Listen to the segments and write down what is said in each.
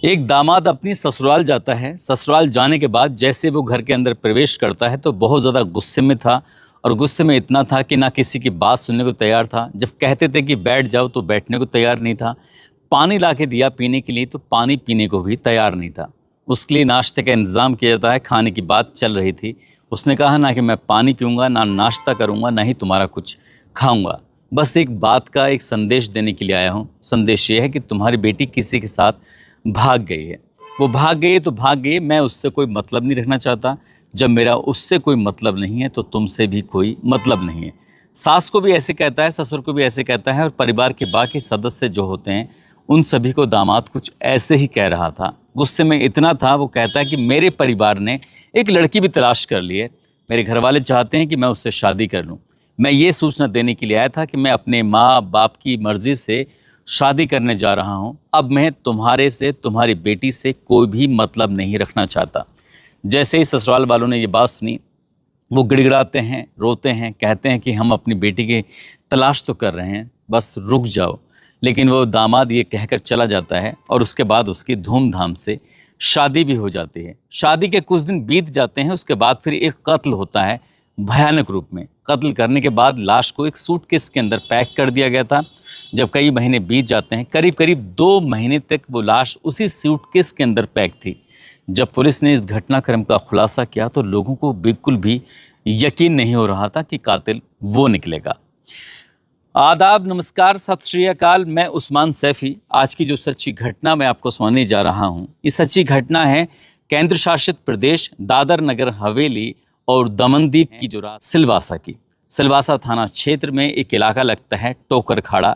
एक दामाद अपनी ससुराल जाता है। ससुराल जाने के बाद जैसे वो घर के अंदर प्रवेश करता है तो बहुत ज़्यादा गुस्से में था और गुस्से में इतना था कि ना किसी की बात सुनने को तैयार था। जब कहते थे कि बैठ जाओ तो बैठने को तैयार नहीं था। पानी ला के दिया पीने के लिए तो पानी पीने को भी तैयार नहीं था। उसके लिए नाश्ते का इंतज़ाम किया जाता है, खाने की बात चल रही थी। उसने कहा ना कि मैं पानी पीऊँगा, ना नाश्ता करूँगा, ना ही तुम्हारा कुछ खाऊँगा। बस एक बात का एक संदेश देने के लिए आया हूँ। संदेश ये है कि तुम्हारी बेटी किसी के साथ भाग गई है। वो भाग गई है तो भाग गई है, मैं उससे कोई मतलब नहीं रखना चाहता। जब मेरा उससे कोई मतलब नहीं है तो तुमसे भी कोई मतलब नहीं है। सास को भी ऐसे कहता है, ससुर को भी ऐसे कहता है और परिवार के बाकी सदस्य जो होते हैं उन सभी को दामाद कुछ ऐसे ही कह रहा था। गुस्से में इतना था, वो कहता है कि मेरे परिवार ने एक लड़की भी तलाश कर ली है। मेरे घर वाले चाहते हैं कि मैं उससे शादी कर लूँ। मैं ये सूचना देने के लिए आया था कि मैं अपने माँ बाप की मर्जी से शादी करने जा रहा हूँ। अब मैं तुम्हारे से, तुम्हारी बेटी से कोई भी मतलब नहीं रखना चाहता। जैसे ही ससुराल वालों ने ये बात सुनी, वो गिड़गिड़ाते हैं, रोते हैं, कहते हैं कि हम अपनी बेटी की तलाश तो कर रहे हैं, बस रुक जाओ। लेकिन वो दामाद ये कहकर चला जाता है और उसके बाद उसकी धूमधाम से शादी भी हो जाती है। शादी के कुछ दिन बीत जाते हैं, उसके बाद फिर एक कत्ल होता है भयानक रूप में। कत्ल करने के बाद लाश को एक सूटकेस के अंदर पैक कर दिया गया था। जब कई महीने बीत जाते हैं, करीब करीब 2 महीने तक वो लाश उसी सूटकेस के अंदर पैक थी। जब पुलिस ने इस घटनाक्रम का खुलासा किया तो लोगों को बिल्कुल भी यकीन नहीं हो रहा था कि कातिल वो निकलेगा। आदाब, नमस्कार, सत श्री अकाल। मैं उस्मान सैफी। आज की जो सच्ची घटना मैं आपको सुनाने जा रहा हूँ, ये सच्ची घटना है केंद्र शासित प्रदेश दादर नगर हवेली और दमनदीप की जो सिलवासा की। सिलवासा थाना क्षेत्र में एक इलाका लगता है टोकरखाड़ा।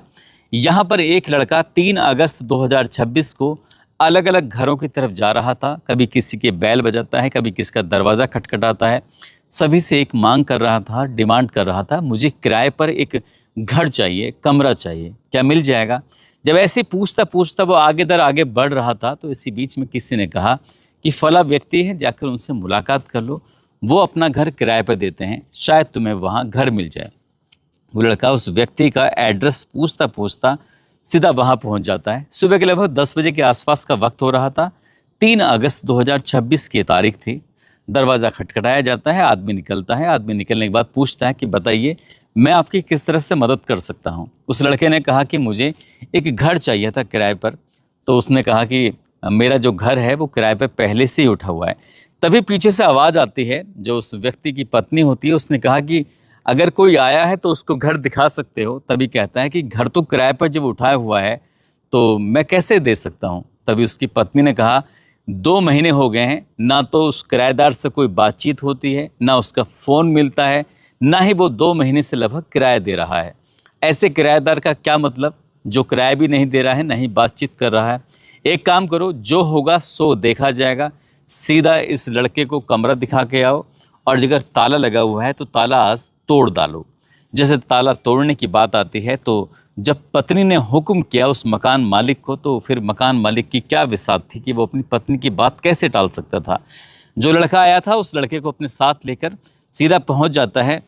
यहाँ पर एक लड़का 3 अगस्त 2026 को अलग अलग घरों की तरफ जा रहा था। कभी किसी के बैल बजाता है, कभी किसी का दरवाज़ा खटखटाता है। सभी से एक मांग कर रहा था, डिमांड कर रहा था, मुझे किराए पर एक घर चाहिए, कमरा चाहिए, क्या मिल जाएगा। जब ऐसे पूछता पूछता वो आगे दर आगे बढ़ रहा था तो इसी बीच में किसी ने कहा कि फला व्यक्ति है, जाकर उनसे मुलाकात कर लो, वो अपना घर किराए पर देते हैं, शायद तुम्हें वहाँ घर मिल जाए। वो लड़का उस व्यक्ति का एड्रेस पूछता पूछता सीधा वहाँ पहुँच जाता है। सुबह के लगभग 10 बजे के आसपास का वक्त हो रहा था। 3 अगस्त 2026 की तारीख थी। दरवाज़ा खटखटाया जाता है, आदमी निकलता है। आदमी निकलने के बाद पूछता है कि बताइए मैं आपकी किस तरह से मदद कर सकता हूँ। उस लड़के ने कहा कि मुझे एक घर चाहिए था किराए पर। तो उसने कहा कि मेरा जो घर है वो किराए पर पहले से ही उठा हुआ है। तभी पीछे से आवाज़ आती है, जो उस व्यक्ति की पत्नी होती है, उसने कहा कि अगर कोई आया है तो उसको घर दिखा सकते हो। तभी कहता है कि घर तो किराए पर जब उठाया हुआ है तो मैं कैसे दे सकता हूँ। तभी उसकी पत्नी ने कहा 2 महीने हो गए हैं, ना तो उस किराएदार से कोई बातचीत होती है, ना उसका फ़ोन मिलता है, ना ही वो 2 महीने से लगभग किराया दे रहा है। ऐसे किराएदार का क्या मतलब, जो किराया भी नहीं दे रहा है, ना ही बातचीत कर रहा है। एक काम करो, जो होगा सो देखा जाएगा। सीधा इस लड़के को कमरा दिखा के आओ और अगर ताला लगा हुआ है तो ताला आज तोड़ डालो। जैसे ताला तोड़ने की बात आती है तो जब पत्नी ने हुक्म किया उस मकान मालिक को, तो फिर मकान मालिक की क्या विसात थी कि वो अपनी पत्नी की बात कैसे टाल सकता था। जो लड़का आया था उस लड़के को अपने साथ लेकर सीधा पहुंच जाता है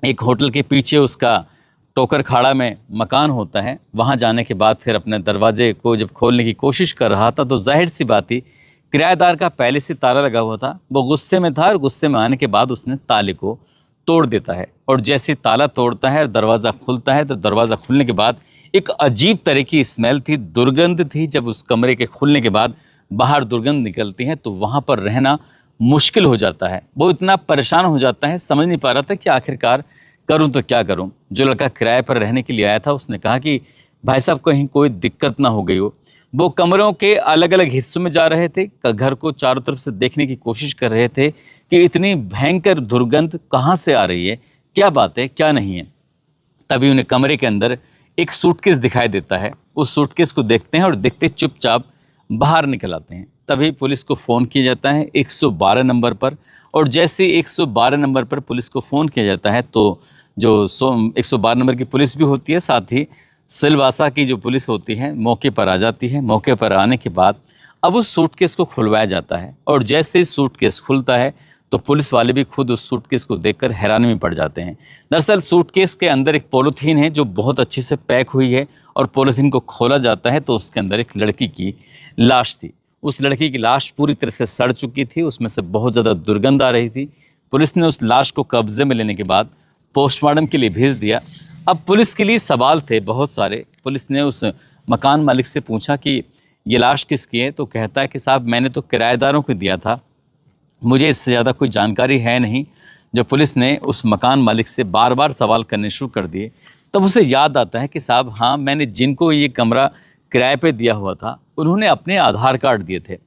एक होटल के पीछे, उसका टोकरखाड़ा में मकान होता है। वहां जाने के बाद फिर अपने दरवाजे को जब खोलने की कोशिश कर रहा था तो जाहिर सी बात थी, किराएदार का पहले से ताला लगा हुआ था। वो गुस्से में था और गुस्से में आने के बाद उसने ताले को तोड़ देता है। और जैसे ताला तोड़ता है और दरवाज़ा खुलता है तो दरवाज़ा खुलने के बाद एक अजीब तरह की स्मेल थी, दुर्गंध थी। जब उस कमरे के खुलने के बाद बाहर दुर्गंध निकलती है तो वहाँ पर रहना मुश्किल हो जाता है। वो इतना परेशान हो जाता है, समझ नहीं पा रहा था कि आखिरकार करूँ तो क्या करूँ। जो लड़का किराए पर रहने के लिए आया था उसने कहा कि भाई साहब कहीं कोई दिक्कत ना हो गई हो। वो कमरों के अलग अलग हिस्सों में जा रहे थे, घर को चारों तरफ से देखने की कोशिश कर रहे थे कि इतनी भयंकर दुर्गंध कहाँ से आ रही है, क्या बात है, क्या नहीं है। तभी उन्हें कमरे के अंदर एक सूटकेस दिखाई देता है। उस सूटकेस को देखते हैं और देखते चुपचाप बाहर निकल आते हैं। तभी पुलिस को फ़ोन किया जाता है 112 नंबर पर। और जैसे 112 नंबर पर पुलिस को फ़ोन किया जाता है तो जो 112 नंबर की पुलिस भी होती है, साथ ही सिलवासा की जो पुलिस होती है मौके पर आ जाती है। मौके पर आने के बाद अब उस सूटकेस को खुलवाया जाता है और जैसे ही सूटकेस खुलता है तो पुलिस वाले भी खुद उस सूटकेस को देखकर हैरानी में पड़ जाते हैं। दरअसल सूटकेस के अंदर एक पॉलीथीन है जो बहुत अच्छे से पैक हुई है, और पॉलीथीन को खोला जाता है तो उसके अंदर एक लड़की की लाश थी। उस लड़की की लाश पूरी तरह से सड़ चुकी थी, उसमें से बहुत ज़्यादा दुर्गंध आ रही थी। पुलिस ने उस लाश को कब्जे में लेने के बाद पोस्टमार्टम के लिए भेज दिया। अब पुलिस के लिए सवाल थे बहुत सारे। पुलिस ने उस मकान मालिक से पूछा कि ये लाश किसकी है, तो कहता है कि साहब मैंने तो किराएदारों को दिया था, मुझे इससे ज़्यादा कोई जानकारी है नहीं। जब पुलिस ने उस मकान मालिक से बार बार सवाल करने शुरू कर दिए, तब उसे याद आता है कि साहब हाँ, मैंने जिनको ये कमरा किराए पे दिया हुआ था उन्होंने अपने आधार कार्ड दिए थे।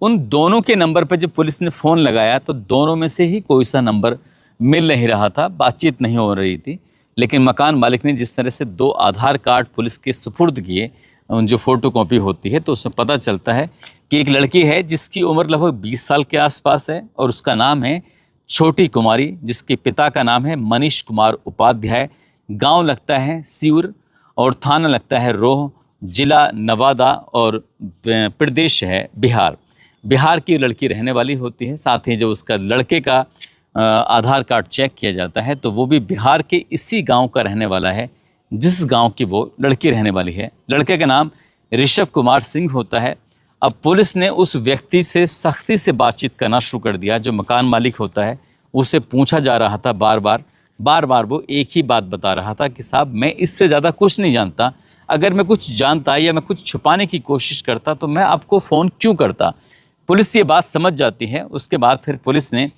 उन दोनों के नंबर पर जब पुलिस ने फ़ोन लगाया तो दोनों में से ही कोई सा नंबर मिल नहीं रहा था, बातचीत नहीं हो रही थी। लेकिन मकान मालिक ने जिस तरह से 2 आधार कार्ड पुलिस के सुपुर्द किए, जो फ़ोटो कॉपी होती है, तो उसमें पता चलता है कि एक लड़की है जिसकी उम्र लगभग 20 साल के आसपास है, और उसका नाम है छोटी कुमारी, जिसके पिता का नाम है मनीष कुमार उपाध्याय। गांव लगता है सिउर और थाना लगता है रोह, जिला नवादा और प्रदेश है बिहार। बिहार की लड़की रहने वाली होती है। साथ ही जब उसका लड़के का आधार कार्ड चेक किया जाता है तो वो भी बिहार के इसी गांव का रहने वाला है जिस गांव की वो लड़की रहने वाली है। लड़के का नाम ऋषभ कुमार सिंह होता है। अब पुलिस ने उस व्यक्ति से सख्ती से बातचीत करना शुरू कर दिया जो मकान मालिक होता है। उसे पूछा जा रहा था बार बार वो एक ही बात बता रहा था कि साहब मैं इससे ज़्यादा कुछ नहीं जानता, अगर मैं कुछ जानता या मैं कुछ छुपाने की कोशिश करता तो मैं आपको फ़ोन क्यों करता। पुलिस ये बात समझ जाती है। उसके बाद फिर पुलिस ने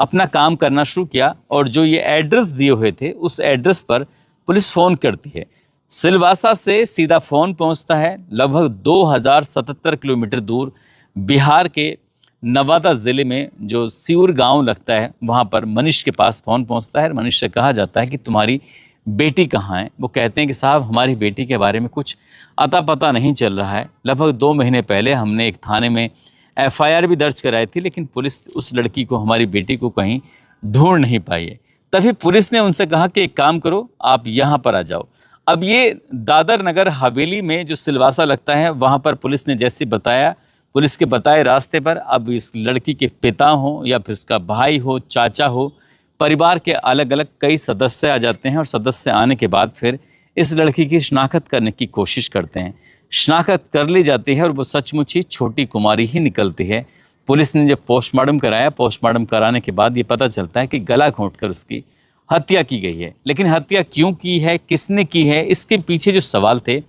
अपना काम करना शुरू किया, और जो ये एड्रेस दिए हुए थे उस एड्रेस पर पुलिस फ़ोन करती है। सिलवासा से सीधा फ़ोन पहुंचता है लगभग 2077 किलोमीटर दूर बिहार के नवादा ज़िले में जो सिउर गांव लगता है, वहां पर मनीष के पास फ़ोन पहुंचता है। मनीष से कहा जाता है कि तुम्हारी बेटी कहाँ है। वो कहते हैं कि साहब हमारी बेटी के बारे में कुछ अता पता नहीं चल रहा है। लगभग 2 महीने पहले हमने एक थाने में FIR भी दर्ज कराई थी, लेकिन पुलिस उस लड़की को, हमारी बेटी को, कहीं ढूंढ नहीं पाई है। तभी पुलिस ने उनसे कहा कि एक काम करो, आप यहाँ पर आ जाओ। अब ये दादर नगर हवेली में जो सिलवासा लगता है वहाँ पर पुलिस ने जैसे बताया, पुलिस के बताए रास्ते पर अब इस लड़की के पिता हो या फिर उसका भाई हो, चाचा हो, परिवार के अलग अलग कई सदस्य आ जाते हैं, और सदस्य आने के बाद फिर इस लड़की की शिनाख्त करने की कोशिश करते हैं। शिनाख्त कर ली जाती है और वो सचमुच ही छोटी कुमारी ही निकलती है। पुलिस ने जब पोस्टमार्टम कराया, पोस्टमार्टम कराने के बाद ये पता चलता है कि गला घोंटकर उसकी हत्या की गई है। लेकिन हत्या क्यों की है, किसने की है, इसके पीछे जो सवाल थे,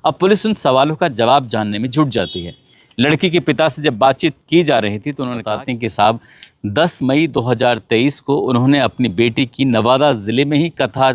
अब पुलिस उन सवालों का जवाब जानने में जुट जाती है। लड़की के पिता से जब बातचीत की जा रही थी तो उन्होंने कहा कि साहब 10 मई 2023 को उन्होंने अपनी बेटी की नवादा ज़िले में ही कथा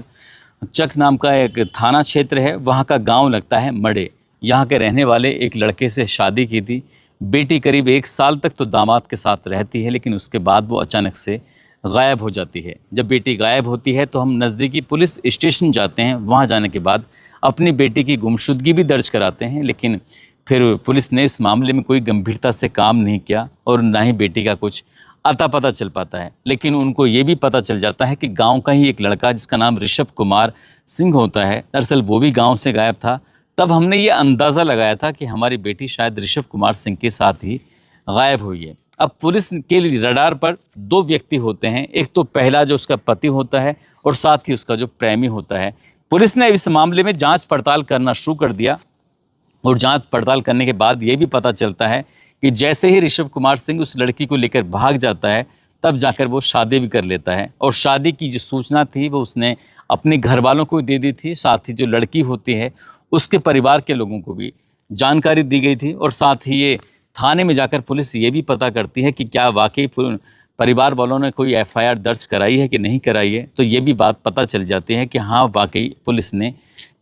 चक नाम का एक थाना क्षेत्र है, वहाँ का गांव लगता है मड़े, यहाँ के रहने वाले एक लड़के से शादी की थी। बेटी करीब 1 साल तक तो दामाद के साथ रहती है, लेकिन उसके बाद वो अचानक से गायब हो जाती है। जब बेटी गायब होती है तो हम नज़दीकी पुलिस स्टेशन जाते हैं। वहाँ जाने के बाद अपनी बेटी की गुमशुदगी भी दर्ज कराते हैं, लेकिन फिर पुलिस ने इस मामले में कोई गंभीरता से काम नहीं किया और ना ही बेटी का कुछ अता पता चल पाता है। लेकिन उनको ये भी पता चल जाता है कि गांव का ही एक लड़का जिसका नाम ऋषभ कुमार सिंह होता है, दरअसल वो भी गांव से गायब था। तब हमने ये अंदाज़ा लगाया था कि हमारी बेटी शायद ऋषभ कुमार सिंह के साथ ही गायब हुई है। अब पुलिस के लिए रडार पर 2 व्यक्ति होते हैं, एक तो पहला जो उसका पति होता है और साथ ही उसका जो प्रेमी होता है। पुलिस ने इस मामले में जांच पड़ताल करना शुरू कर दिया, और जांच पड़ताल करने के बाद ये भी पता चलता है कि जैसे ही ऋषभ कुमार सिंह उस लड़की को लेकर भाग जाता है, तब जाकर वो शादी भी कर लेता है। और शादी की जो सूचना थी वो उसने अपने घर वालों को दे दी थी, साथ ही जो लड़की होती है उसके परिवार के लोगों को भी जानकारी दी गई थी। और साथ ही ये थाने में जाकर पुलिस ये भी पता करती है कि क्या वाकई परिवार वालों ने कोई FIR दर्ज कराई है कि नहीं कराई है। तो ये भी बात पता चल जाती है कि हाँ वाकई पुलिस ने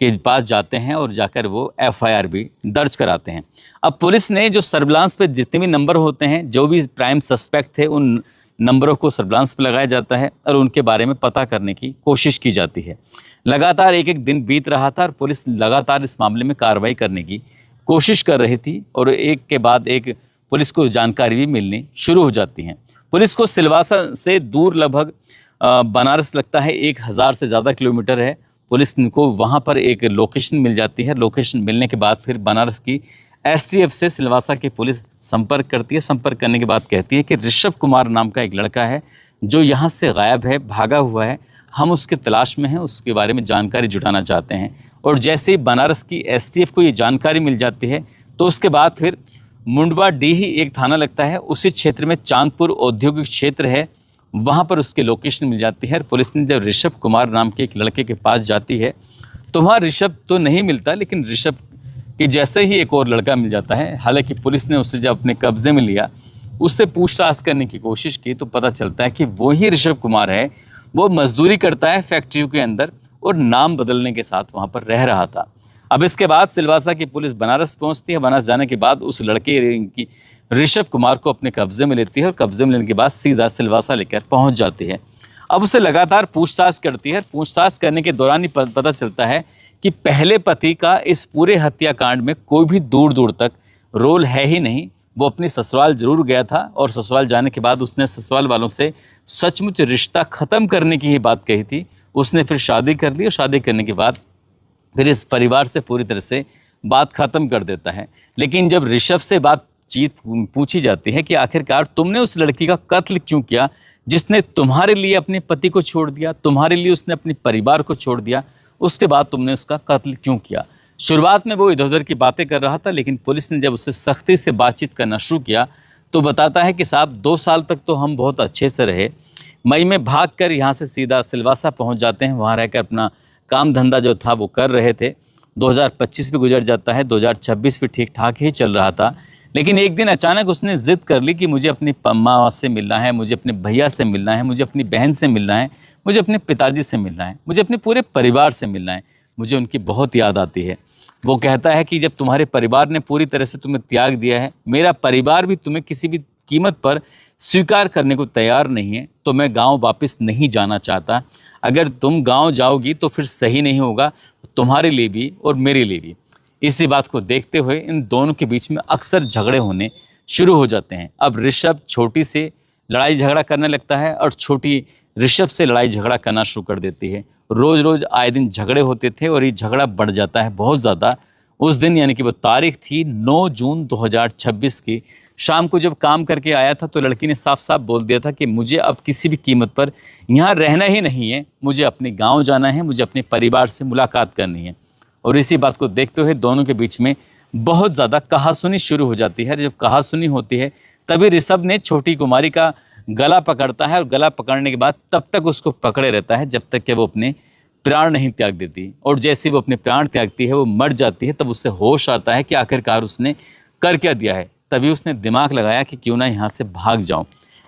के पास जाते हैं और जाकर वो FIR भी दर्ज कराते हैं। अब पुलिस ने जो सर्विलांस पे जितने भी नंबर होते हैं, जो भी प्राइम सस्पेक्ट थे, उन नंबरों को सर्विलांस पे लगाया जाता है और उनके बारे में पता करने की कोशिश की जाती है। लगातार एक दिन बीत रहा था और पुलिस लगातार इस मामले में कार्रवाई करने की कोशिश कर रही थी, और एक के बाद एक पुलिस को जानकारी भी मिलनी शुरू हो जाती हैं। पुलिस को सिलवासा से दूर लगभग बनारस लगता है 1000 से ज़्यादा किलोमीटर है। पुलिस को वहाँ पर एक लोकेशन मिल जाती है। लोकेशन मिलने के बाद फिर बनारस की STF से सिलवासा की पुलिस संपर्क करती है। संपर्क करने के बाद कहती है कि ऋषभ कुमार नाम का एक लड़का है जो यहाँ से गायब है, भागा हुआ है, हम उसके तलाश में हैं, उसके बारे में जानकारी जुटाना चाहते हैं। और जैसे ही बनारस की एसटीएफ को ये जानकारी मिल जाती है तो उसके बाद फिर मुंडवा डी ही एक थाना लगता है, उसी क्षेत्र में चांदपुर औद्योगिक क्षेत्र है, वहाँ पर उसकी लोकेशन मिल जाती है। और पुलिस ने जब ऋषभ कुमार नाम के एक लड़के के पास जाती है तो वहाँ ऋषभ तो नहीं मिलता, लेकिन ऋषभ के जैसे ही एक और लड़का मिल जाता है। हालांकि पुलिस ने उसे जब अपने कब्जे में लिया, उससे पूछताछ करने की कोशिश की तो पता चलता है कि वो ही ऋषभ कुमार है। वो मजदूरी करता है फैक्ट्री के अंदर और नाम बदलने के साथ वहाँ पर रह रहा था। अब इसके बाद सिलवासा की पुलिस बनारस पहुँचती है। बनारस जाने के बाद उस लड़के की ऋषभ कुमार को अपने कब्जे में लेती है और कब्जे में लेने के बाद सीधा सिलवासा लेकर पहुँच जाती है। अब उसे लगातार पूछताछ करती है। पूछताछ करने के दौरान ही पता चलता है कि पहले पति का इस पूरे हत्याकांड में कोई भी दूर दूर तक रोल है ही नहीं। वो अपनी ससुराल जरूर गया था और ससुराल जाने के बाद उसने ससुराल वालों से सचमुच रिश्ता ख़त्म करने की ही बात कही थी। उसने फिर शादी कर ली और शादी करने के बाद फिर इस परिवार से पूरी तरह से बात ख़त्म कर देता है। लेकिन जब ऋषभ से बातचीत पूछी जाती है कि आखिरकार तुमने उस लड़की का कत्ल क्यों किया जिसने तुम्हारे लिए अपने पति को छोड़ दिया, तुम्हारे लिए उसने अपने परिवार को छोड़ दिया, उसके बाद तुमने उसका कत्ल क्यों किया। शुरुआत में वो इधर उधर की बातें कर रहा था, लेकिन पुलिस ने जब उससे सख्ती से बातचीत करना शुरू किया तो बताता है कि साहब 2 साल तक तो हम बहुत अच्छे से रहे। मई में भागकर यहाँ से सीधा सिलवासा पहुँच जाते हैं। वहाँ रहकर अपना काम धंधा जो था वो कर रहे थे। 2025 भी गुजर जाता है, 2026 भी ठीक ठाक ही चल रहा था। लेकिन एक दिन अचानक उसने ज़िद कर ली कि मुझे अपनी माँ से मिलना है, मुझे अपने भैया से मिलना है, मुझे अपनी बहन से मिलना है, मुझे अपने पिताजी से मिलना है, मुझे अपने पूरे परिवार से मिलना है, मुझे उनकी बहुत याद आती है। वो कहता है कि जब तुम्हारे परिवार ने पूरी तरह से तुम्हें त्याग दिया है, मेरा परिवार भी तुम्हें किसी भी कीमत पर स्वीकार करने को तैयार नहीं है, तो मैं गांव वापस नहीं जाना चाहता। अगर तुम गांव जाओगी तो फिर सही नहीं होगा, तुम्हारे लिए भी और मेरे लिए भी। इसी बात को देखते हुए इन दोनों के बीच में अक्सर झगड़े होने शुरू हो जाते हैं। अब ऋषभ छोटी से लड़ाई झगड़ा करने लगता है और छोटी ऋषभ से लड़ाई झगड़ा करना शुरू कर देती है। रोज़ रोज़ आए दिन झगड़े होते थे और ये झगड़ा बढ़ जाता है बहुत ज़्यादा। उस दिन यानी कि वो तारीख थी 9 जून 2026 की। शाम को जब काम करके आया था तो लड़की ने साफ साफ बोल दिया था कि मुझे अब किसी भी कीमत पर यहाँ रहना ही नहीं है, मुझे अपने गांव जाना है, मुझे अपने परिवार से मुलाकात करनी है। और इसी बात को देखते हुए दोनों के बीच में बहुत ज़्यादा कहासुनी शुरू हो जाती है। जब कहासुनी होती है तभी ऋषभ ने छोटी कुमारी का गला पकड़ता है और गला पकड़ने के बाद तब तक उसको पकड़े रहता है जब तक कि वो अपने प्राण नहीं त्याग देती। और जैसे वो अपने प्राण त्यागती है, वो मर जाती है, तब उससे होश आता है कि आखिरकार उसने कर क्या दिया है। तभी उसने दिमाग लगाया कि क्यों ना यहाँ से भाग जाऊँ।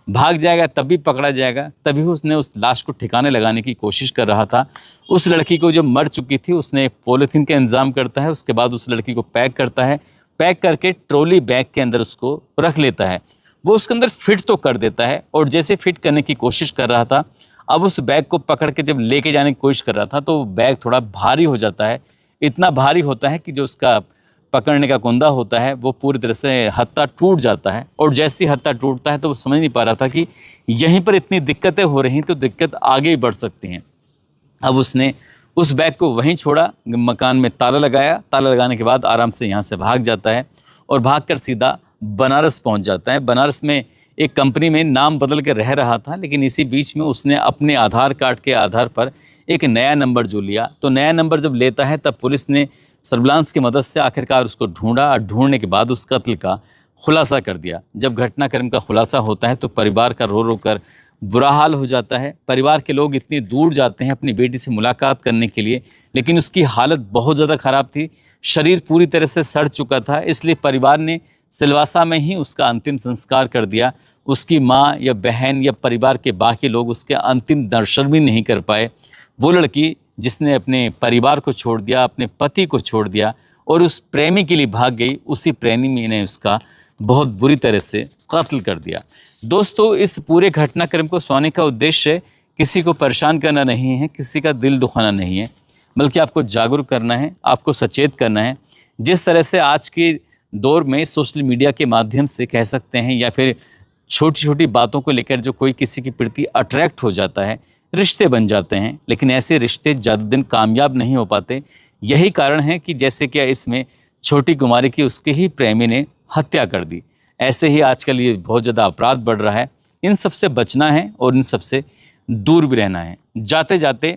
भाग जाएगा तब भी पकड़ा जाएगा। तभी उसने उस लाश को ठिकाने लगाने की कोशिश कर रहा था। उस लड़की को जब मर चुकी थी उसने पॉलीथीन का इंतजाम करता है। उसके बाद उस लड़की को पैक करता है, पैक करके ट्रॉली बैग के अंदर उसको रख लेता है। वो उसके अंदर फिट तो कर देता है और जैसे फिट करने की कोशिश कर रहा था, अब उस बैग को पकड़ के जब लेके जाने की कोशिश कर रहा था तो बैग थोड़ा भारी हो जाता है। इतना भारी होता है कि जो उसका पकड़ने का कुंदा होता है वो पूरी तरह से हत्था टूट जाता है। और जैसे ही हत्था टूटता है तो वो समझ नहीं पा रहा था कि यहीं पर इतनी दिक्कतें हो रही तो दिक्कत आगे ही बढ़ सकती हैं। अब उसने उस बैग को वहीं छोड़ा, मकान में ताला लगाया। ताला लगाने के बाद आराम से यहाँ से भाग जाता है और भागकर सीधा बनारस पहुँच जाता है। बनारस में एक कंपनी में नाम बदल के रह रहा था, लेकिन इसी बीच में उसने अपने आधार कार्ड के आधार पर एक नया नंबर जो लिया, तो नया नंबर जब लेता है तब पुलिस ने सर्विलांस की मदद से आखिरकार उसको ढूंढा। ढूंढने के बाद उस कत्ल का खुलासा कर दिया। जब घटनाक्रम का खुलासा होता है तो परिवार का रो रो कर बुरा हाल हो जाता है। परिवार के लोग इतनी दूर जाते हैं अपनी बेटी से मुलाकात करने के लिए, लेकिन उसकी हालत बहुत ज़्यादा ख़राब थी, शरीर पूरी तरह से सड़ चुका था। इसलिए परिवार ने सिलवासा में ही उसका अंतिम संस्कार कर दिया। उसकी माँ या बहन या परिवार के बाकी लोग उसके अंतिम दर्शन भी नहीं कर पाए। वो लड़की जिसने अपने परिवार को छोड़ दिया, अपने पति को छोड़ दिया और उस प्रेमी के लिए भाग गई, उसी प्रेमी ने उसका बहुत बुरी तरह से कत्ल कर दिया। दोस्तों, इस पूरे घटनाक्रम को सुनाने का उद्देश्य किसी को परेशान करना नहीं है, किसी का दिल दुखाना नहीं है, बल्कि आपको जागरूक करना है, आपको सचेत करना है। जिस तरह से आज के दौर में सोशल मीडिया के माध्यम से कह सकते हैं या फिर छोटी छोटी बातों को लेकर जो कोई किसी के प्रति अट्रैक्ट हो जाता है, रिश्ते बन जाते हैं, लेकिन ऐसे रिश्ते ज़्यादा दिन कामयाब नहीं हो पाते। यही कारण है कि जैसे कि इसमें छोटी कुमारी की उसके ही प्रेमी ने हत्या कर दी। ऐसे ही आजकल ये बहुत ज़्यादा अपराध बढ़ रहा है। इन सब से बचना है और इन सब से दूर भी रहना है। जाते जाते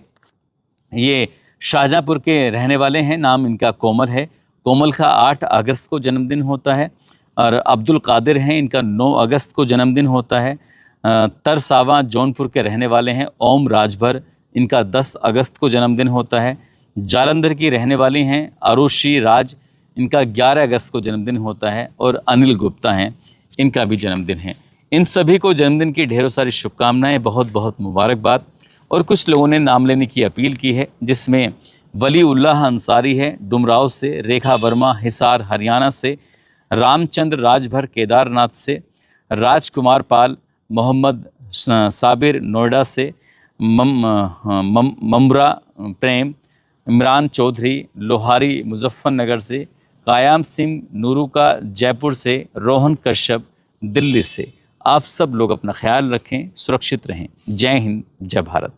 ये शाहजहाँपुर के रहने वाले हैं, नाम इनका कोमल है। कोमल का 8 अगस्त को जन्मदिन होता है। और अब्दुल कादिर हैं, इनका 9 अगस्त को जन्मदिन होता है। तरसावा जौनपुर के रहने वाले हैं। ओम राजभर, इनका 10 अगस्त को जन्मदिन होता है। जालंधर की रहने वाली हैं आरुषि राज, इनका 11 अगस्त को जन्मदिन होता है। और अनिल गुप्ता हैं, इनका भी जन्मदिन है। इन सभी को जन्मदिन की ढेरों सारी शुभकामनाएं, बहुत बहुत मुबारकबाद। और कुछ लोगों ने नाम लेने की अपील की है, जिसमें वली उल्लाह अंसारी है डुमराव से, रेखा वर्मा हिसार हरियाणा से, रामचंद्र राजभर केदारनाथ से, राजकुमार पाल मोहम्मद साबिर नोएडा से, ममरा प्रेम इमरान चौधरी लोहारी मुजफ्फरनगर से, कायाम सिंह नूरू का जयपुर से, रोहन कश्यप दिल्ली से। आप सब लोग अपना ख्याल रखें, सुरक्षित रहें। जय हिंद, जय भारत।